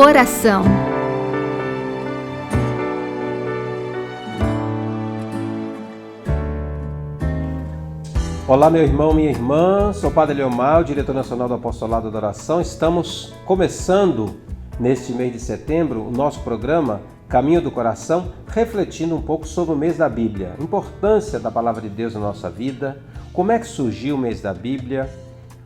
coração. Olá, meu irmão, minha irmã, sou o Padre Leomar, o diretor nacional do Apostolado da Oração. Estamos começando, neste mês de setembro, o nosso programa Caminho do Coração, refletindo um pouco sobre o mês da Bíblia, a importância da Palavra de Deus na nossa vida, como é que surgiu o mês da Bíblia,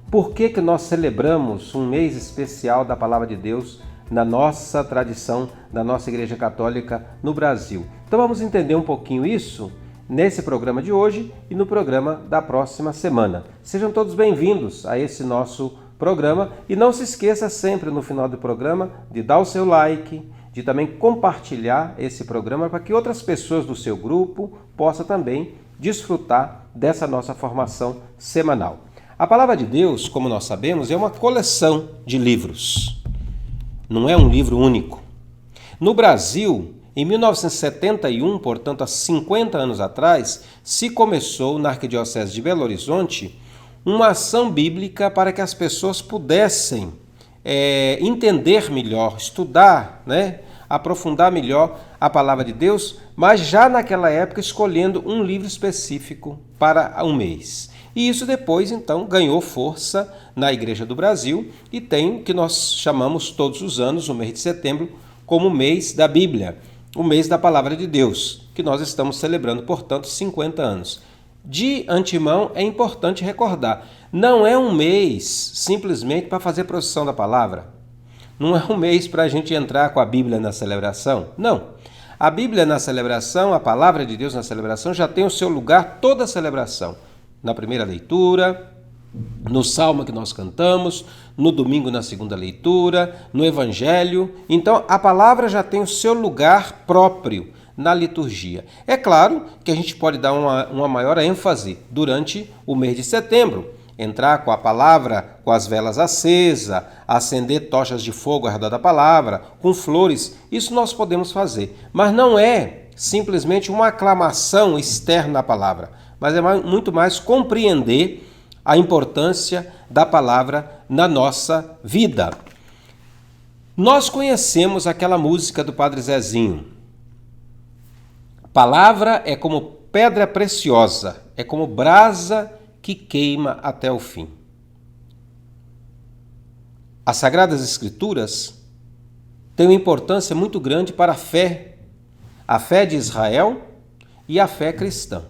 por que nós celebramos um mês especial da Palavra de Deus na nossa tradição, da nossa Igreja Católica no Brasil. Então vamos entender um pouquinho isso nesse programa de hoje e no programa da próxima semana. Sejam todos bem-vindos a esse nosso programa e não se esqueça sempre no final do programa de dar o seu like, de também compartilhar esse programa para que outras pessoas do seu grupo possam também desfrutar dessa nossa formação semanal. A Palavra de Deus, como nós sabemos, é uma coleção de livros. Não é um livro único. No Brasil, em 1971, portanto há 50 anos atrás, se começou na Arquidiocese de Belo Horizonte uma ação bíblica para que as pessoas pudessem entender melhor, estudar, aprofundar melhor a Palavra de Deus, mas já naquela época escolhendo um livro específico para um mês. E isso depois, então, ganhou força na Igreja do Brasil e tem o que nós chamamos todos os anos, o mês de setembro, como o mês da Bíblia, o mês da Palavra de Deus, que nós estamos celebrando, portanto, 50 anos. De antemão, é importante recordar, não é um mês simplesmente para fazer procissão da palavra, não é um mês para a gente entrar com a Bíblia na celebração, não. A Bíblia na celebração, a Palavra de Deus na celebração, já tem o seu lugar toda a celebração. Na primeira leitura, no salmo que nós cantamos, no domingo na segunda leitura, no evangelho. Então a palavra já tem o seu lugar próprio na liturgia. É claro que a gente pode dar uma maior ênfase durante o mês de setembro, entrar com a palavra, com as velas acesas, acender tochas de fogo ao redor da palavra, com flores, isso nós podemos fazer. Mas não é simplesmente uma aclamação externa à palavra, mas é muito mais compreender a importância da palavra na nossa vida. Nós conhecemos aquela música do Padre Zezinho. Palavra é como pedra preciosa, é como brasa que queima até o fim. As Sagradas Escrituras têm uma importância muito grande para a fé de Israel e a fé cristã.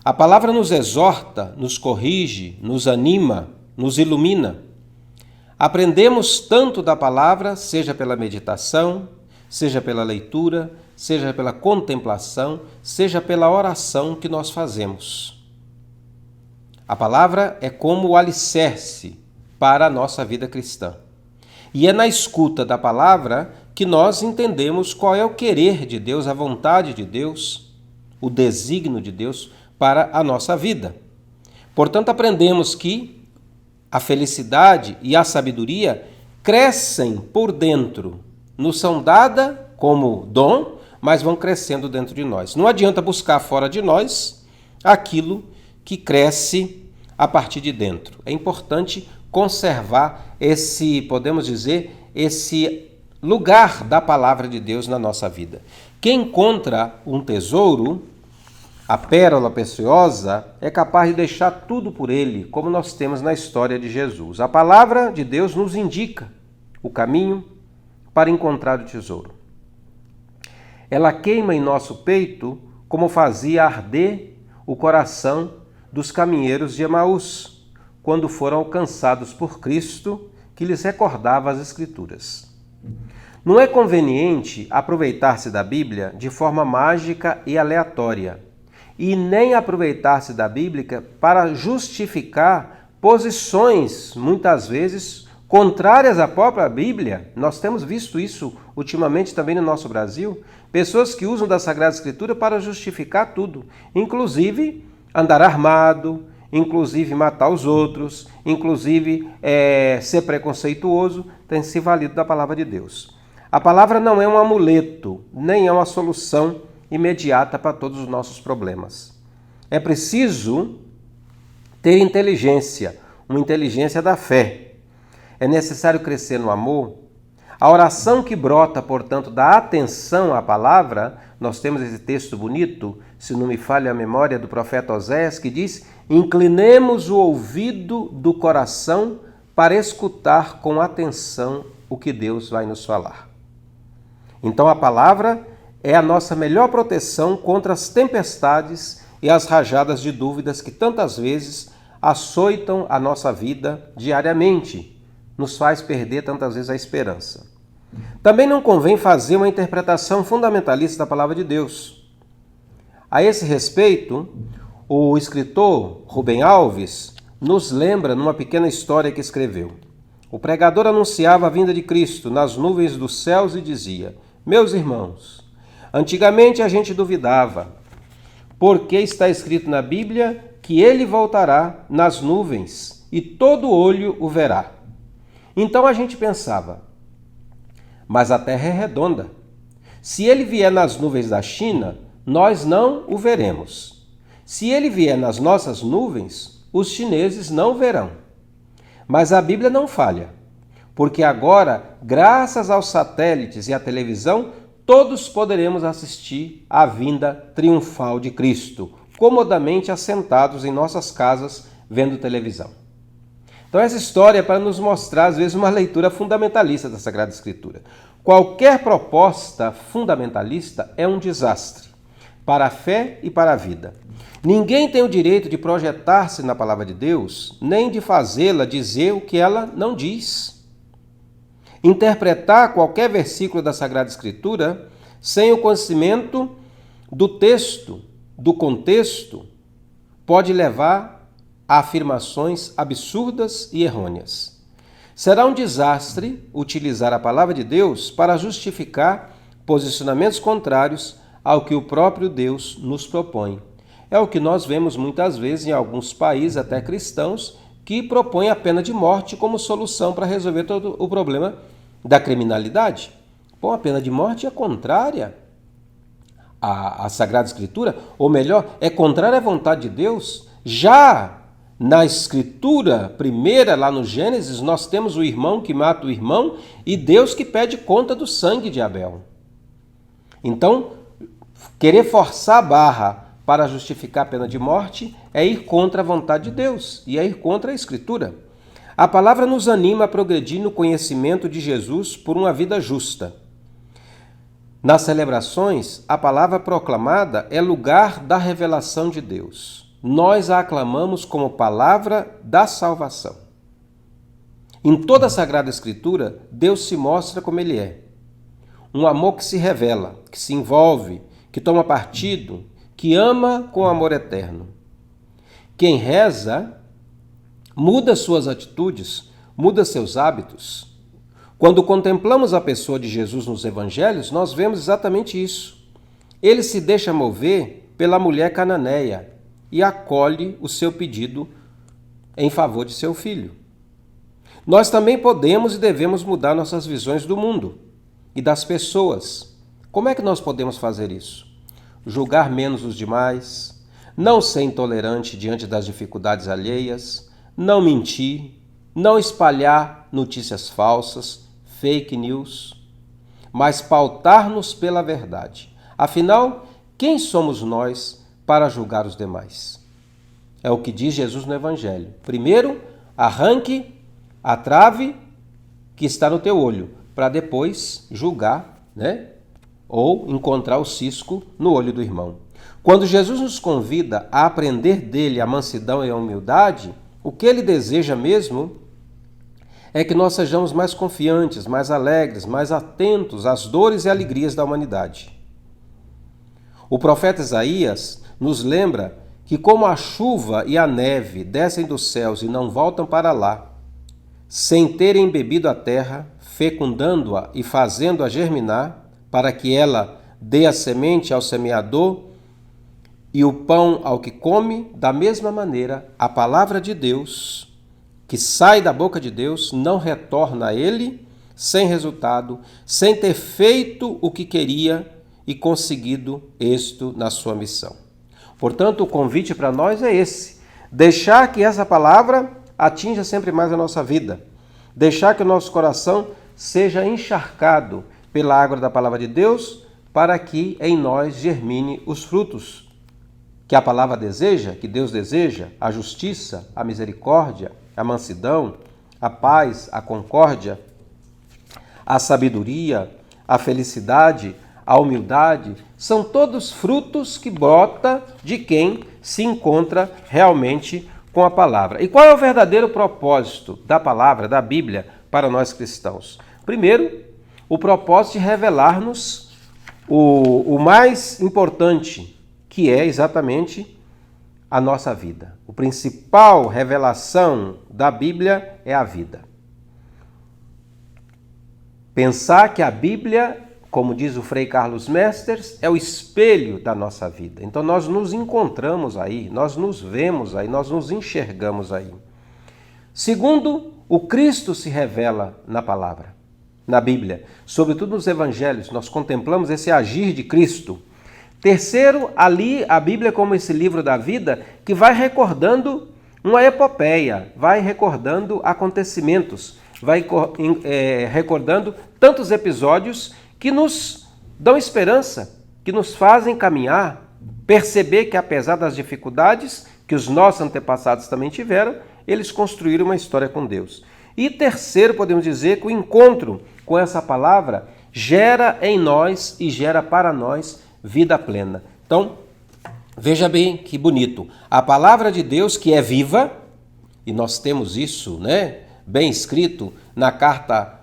A palavra nos exorta, nos corrige, nos anima, nos ilumina. Aprendemos tanto da palavra, seja pela meditação, seja pela leitura, seja pela contemplação, seja pela oração que nós fazemos. A palavra é como o alicerce para a nossa vida cristã. E é na escuta da palavra que nós entendemos qual é o querer de Deus, a vontade de Deus, o desígnio de Deus para a nossa vida. Portanto, aprendemos que a felicidade e a sabedoria crescem por dentro, nos são dadas como dom, mas vão crescendo dentro de nós. Não adianta buscar fora de nós aquilo que cresce a partir de dentro. É importante conservar podemos dizer, esse lugar da palavra de Deus na nossa vida. Quem encontra um tesouro, a pérola preciosa, é capaz de deixar tudo por ele, como nós temos na história de Jesus. A palavra de Deus nos indica o caminho para encontrar o tesouro. Ela queima em nosso peito como fazia arder o coração dos caminheiros de Emaús, quando foram alcançados por Cristo, que lhes recordava as Escrituras. Não é conveniente aproveitar-se da Bíblia de forma mágica e aleatória, e nem aproveitar-se da Bíblia para justificar posições, muitas vezes, contrárias à própria Bíblia. Nós temos visto isso ultimamente também no nosso Brasil. Pessoas que usam da Sagrada Escritura para justificar tudo, inclusive andar armado, inclusive matar os outros, inclusive ser preconceituoso, tem se valido da palavra de Deus. A palavra não é um amuleto, nem é uma solução imediata para todos os nossos problemas. É preciso ter inteligência, uma inteligência da fé. É necessário crescer no amor. A oração que brota, portanto, da atenção à palavra, nós temos esse texto bonito, se não me falha a memória, do profeta Oséias, que diz: inclinemos o ouvido do coração para escutar com atenção o que Deus vai nos falar. Então a palavra é a nossa melhor proteção contra as tempestades e as rajadas de dúvidas que tantas vezes açoitam a nossa vida diariamente, nos faz perder tantas vezes a esperança. Também não convém fazer uma interpretação fundamentalista da palavra de Deus. A esse respeito, o escritor Rubem Alves nos lembra numa pequena história que escreveu. O pregador anunciava a vinda de Cristo nas nuvens dos céus e dizia: meus irmãos, antigamente a gente duvidava, porque está escrito na Bíblia que ele voltará nas nuvens e todo olho o verá. Então a gente pensava, mas a terra é redonda. Se ele vier nas nuvens da China, nós não o veremos. Se ele vier nas nossas nuvens, os chineses não verão. Mas a Bíblia não falha, porque agora, graças aos satélites e à televisão, todos poderemos assistir à vinda triunfal de Cristo, comodamente assentados em nossas casas vendo televisão. Então essa história é para nos mostrar, às vezes, uma leitura fundamentalista da Sagrada Escritura. Qualquer proposta fundamentalista é um desastre para a fé e para a vida. Ninguém tem o direito de projetar-se na palavra de Deus, nem de fazê-la dizer o que ela não diz. Interpretar qualquer versículo da Sagrada Escritura sem o conhecimento do texto, do contexto, pode levar a afirmações absurdas e errôneas. Será um desastre utilizar a palavra de Deus para justificar posicionamentos contrários ao que o próprio Deus nos propõe. É o que nós vemos muitas vezes em alguns países, até cristãos, que propõem a pena de morte como solução para resolver todo o problema da criminalidade. Bom, a pena de morte é contrária à Sagrada Escritura, ou melhor, é contrária à vontade de Deus. Já na Escritura primeira, lá no Gênesis, nós temos o irmão que mata o irmão e Deus que pede conta do sangue de Abel. Então, querer forçar a barra para justificar a pena de morte é ir contra a vontade de Deus e é ir contra a Escritura. A palavra nos anima a progredir no conhecimento de Jesus por uma vida justa. Nas celebrações, a palavra proclamada é lugar da revelação de Deus. Nós a aclamamos como palavra da salvação. Em toda a Sagrada Escritura, Deus se mostra como Ele é. Um amor que se revela, que se envolve, que toma partido, que ama com amor eterno. Quem reza muda suas atitudes, muda seus hábitos. Quando contemplamos a pessoa de Jesus nos evangelhos, nós vemos exatamente isso. Ele se deixa mover pela mulher cananeia e acolhe o seu pedido em favor de seu filho. Nós também podemos e devemos mudar nossas visões do mundo e das pessoas. Como é que nós podemos fazer isso? Julgar menos os demais, não ser intolerante diante das dificuldades alheias, não mentir, não espalhar notícias falsas, fake news, mas pautar-nos pela verdade. Afinal, quem somos nós para julgar os demais? É o que diz Jesus no Evangelho. Primeiro, arranque a trave que está no teu olho, para depois julgar, ou encontrar o cisco no olho do irmão. Quando Jesus nos convida a aprender dele a mansidão e a humildade, o que ele deseja mesmo é que nós sejamos mais confiantes, mais alegres, mais atentos às dores e alegrias da humanidade. O profeta Isaías nos lembra que como a chuva e a neve descem dos céus e não voltam para lá, sem terem embebido a terra, fecundando-a e fazendo-a germinar, para que ela dê a semente ao semeador e o pão ao que come, da mesma maneira, a palavra de Deus, que sai da boca de Deus, não retorna a ele sem resultado, sem ter feito o que queria e conseguido êxito na sua missão. Portanto, o convite para nós é esse: deixar que essa palavra atinja sempre mais a nossa vida, deixar que o nosso coração seja encharcado pela água da palavra de Deus, para que em nós germine os frutos que a palavra deseja, que Deus deseja: a justiça, a misericórdia, a mansidão, a paz, a concórdia, a sabedoria, a felicidade, a humildade. São todos frutos que brota de quem se encontra realmente com a palavra. E qual é o verdadeiro propósito da palavra, da Bíblia, para nós cristãos? Primeiro, o propósito de revelar-nos o mais importante, que é exatamente a nossa vida. A principal revelação da Bíblia é a vida. Pensar que a Bíblia, como diz o Frei Carlos Mesters, é o espelho da nossa vida. Então nós nos encontramos aí, nós nos vemos aí, nós nos enxergamos aí. Segundo, o Cristo se revela na palavra, na Bíblia. Sobretudo nos evangelhos, nós contemplamos esse agir de Cristo. Terceiro, ali a Bíblia como esse livro da vida que vai recordando uma epopeia, vai recordando acontecimentos, vai recordando tantos episódios que nos dão esperança, que nos fazem caminhar, perceber que apesar das dificuldades que os nossos antepassados também tiveram, eles construíram uma história com Deus. E terceiro, podemos dizer que o encontro com essa palavra gera em nós e gera para nós vida plena. Então, veja bem que bonito. A palavra de Deus que é viva, e nós temos isso, bem escrito na carta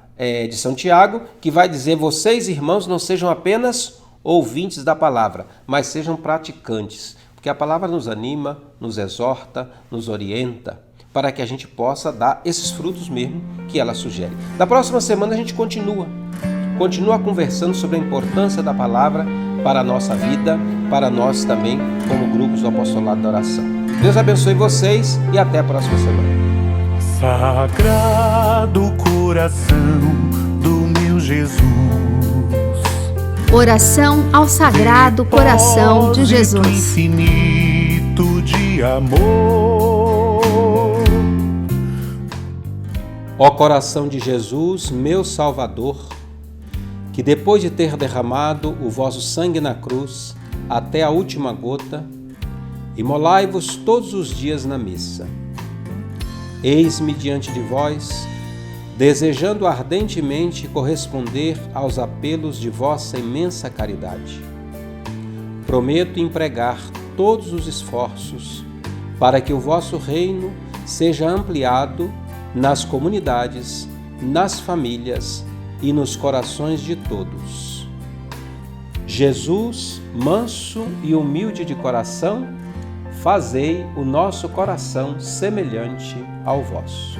de São Tiago, que vai dizer: vocês, irmãos, não sejam apenas ouvintes da palavra, mas sejam praticantes, porque a palavra nos anima, nos exorta, nos orienta, para que a gente possa dar esses frutos mesmo que ela sugere. Na próxima semana a gente continua conversando sobre a importância da palavra para a nossa vida, para nós também como grupos do Apostolado da Oração. Deus abençoe vocês e até a próxima semana. Sagrado coração do meu Jesus, oração ao Sagrado Coração de Jesus. Infinito de amor. Ó coração de Jesus, meu Salvador, que depois de ter derramado o vosso sangue na cruz até a última gota, imolai-vos todos os dias na missa. Eis-me diante de vós, desejando ardentemente corresponder aos apelos de vossa imensa caridade. Prometo empregar todos os esforços para que o vosso reino seja ampliado nas comunidades, nas famílias e nos corações de todos. Jesus, manso e humilde de coração, fazei o nosso coração semelhante ao vosso.